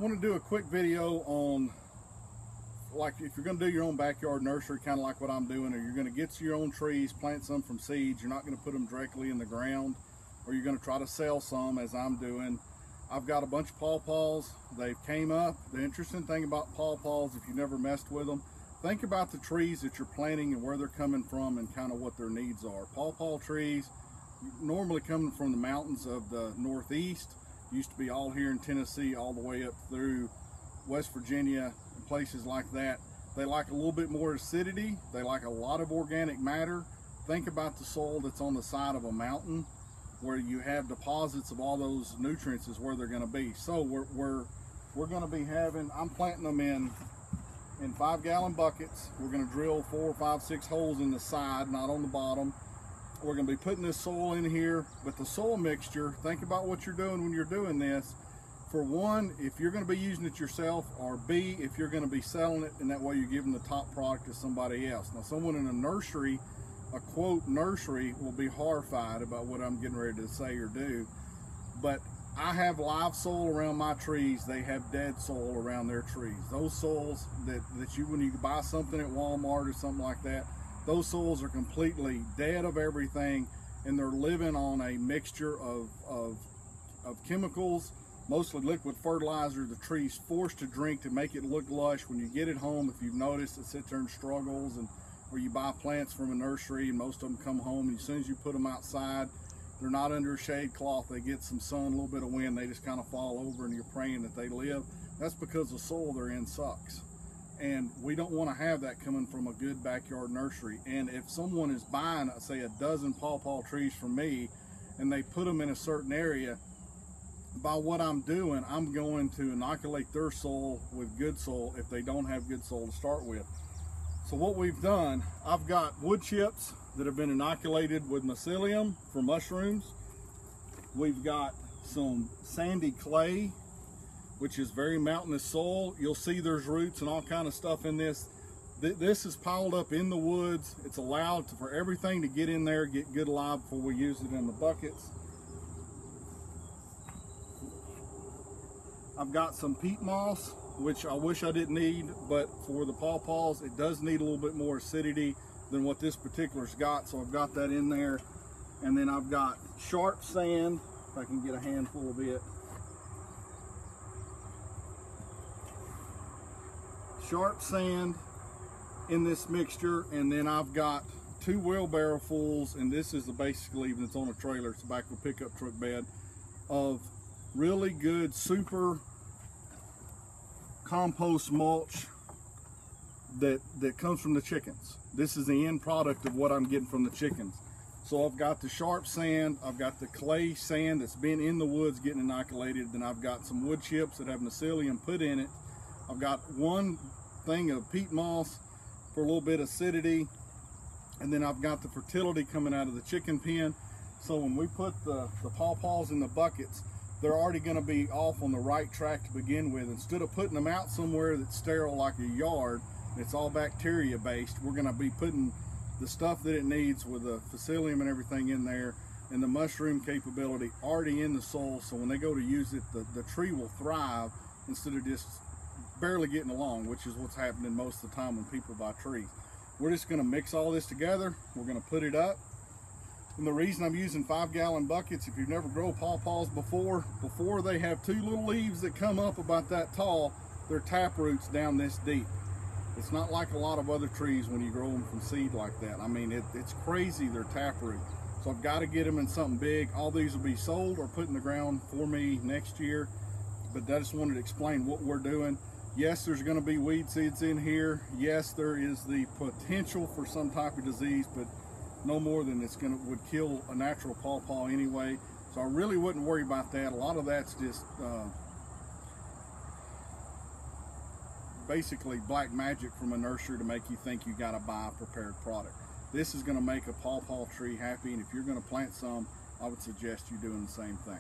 want to do a quick video on, like, if you're going to do your own backyard nursery, kind of like what I'm doing, or you're going to get your own trees, plant some from seeds. You're not going to put them directly in the ground, or you're going to try to sell some as I'm doing. I've got a bunch of pawpaws. They've came up. The interesting thing about pawpaws, if you've never messed with them, think about the trees that you're planting and where they're coming from and kind of what their needs are. Pawpaw trees normally coming from the mountains of the Northeast. Used to be all here in Tennessee, all the way up through West Virginia and places like that. They like a little bit more acidity. They like a lot of organic matter. Think about the soil that's on the side of a mountain where you have deposits of all those nutrients is where they're going to be. So we're going to be having, I'm planting them in 5-gallon buckets. We're going to drill 4, 5, 6 holes in the side, not on the bottom. We're going to be putting this soil in here, but the soil mixture, think about what you're doing when you're doing this. For one, if you're going to be using it yourself, or B, if you're going to be selling it, and that way you're giving the top product to somebody else. Now, someone in a nursery, a quote nursery, will be horrified about what I'm getting ready to say or do, but I have live soil around my trees. They have dead soil around their trees. Those soils that you, when you buy something at Walmart or something like that, those soils are completely dead of everything, and they're living on a mixture of chemicals, mostly liquid fertilizer. The tree's forced to drink to make it look lush. When you get it home, if you've noticed, it sits there and struggles, and where you buy plants from a nursery and most of them come home, and as soon as you put them outside, they're not under a shade cloth, they get some sun, a little bit of wind, they just kind of fall over, and you're praying that they live. That's because the soil they're in sucks. And we don't want to have that coming from a good backyard nursery. And if someone is buying, say, a dozen pawpaw trees from me, and they put them in a certain area, by what I'm doing, I'm going to inoculate their soil with good soil if they don't have good soil to start with. So what we've done, I've got wood chips that have been inoculated with mycelium for mushrooms. We've got some sandy clay, which is very mountainous soil. You'll see there's roots and all kind of stuff in this. This is piled up in the woods. It's allowed for everything to get in there, get good alive before we use it in the buckets. I've got some peat moss, which I wish I didn't need, but for the pawpaws, it does need a little bit more acidity than what this particular's got, so I've got that in there. And then I've got sharp sand, if I can get a handful of it. Sharp sand in this mixture, and then I've got 2 wheelbarrow fulls, and this is basically, even it's on a trailer, it's a back of a pickup truck bed, of really good super compost mulch that comes from the chickens. This is the end product of what I'm getting from the chickens. So I've got the sharp sand, I've got the clay sand that's been in the woods getting inoculated, then I've got some wood chips that have mycelium put in it. I've got 1 thing of peat moss for a little bit of acidity, and then I've got the fertility coming out of the chicken pen. So when we put the pawpaws in the buckets, they're already going to be off on the right track to begin with. Instead of putting them out somewhere that's sterile like a yard, it's all bacteria based, we're going to be putting the stuff that it needs with the mycelium and everything in there, and the mushroom capability already in the soil, so when they go to use it, the tree will thrive instead of just barely getting along, which is what's happening most of the time when people buy trees. We're just going to mix all this together. We're going to put it up. And the reason I'm using 5-gallon buckets, if you've never grown pawpaws before they have 2 little leaves that come up about that tall, they're tap roots down this deep. It's not like a lot of other trees when you grow them from seed like that. I mean, it's crazy, they're tap root. So I've got to get them in something big. All these will be sold or put in the ground for me next year. But I just wanted to explain what we're doing. Yes, there's going to be weed seeds in here. Yes, there is the potential for some type of disease, but no more than would kill a natural pawpaw anyway. So I really wouldn't worry about that. A lot of that's just basically black magic from a nursery to make you think you got to buy a prepared product. This is going to make a pawpaw tree happy, and if you're going to plant some, I would suggest you doing the same thing.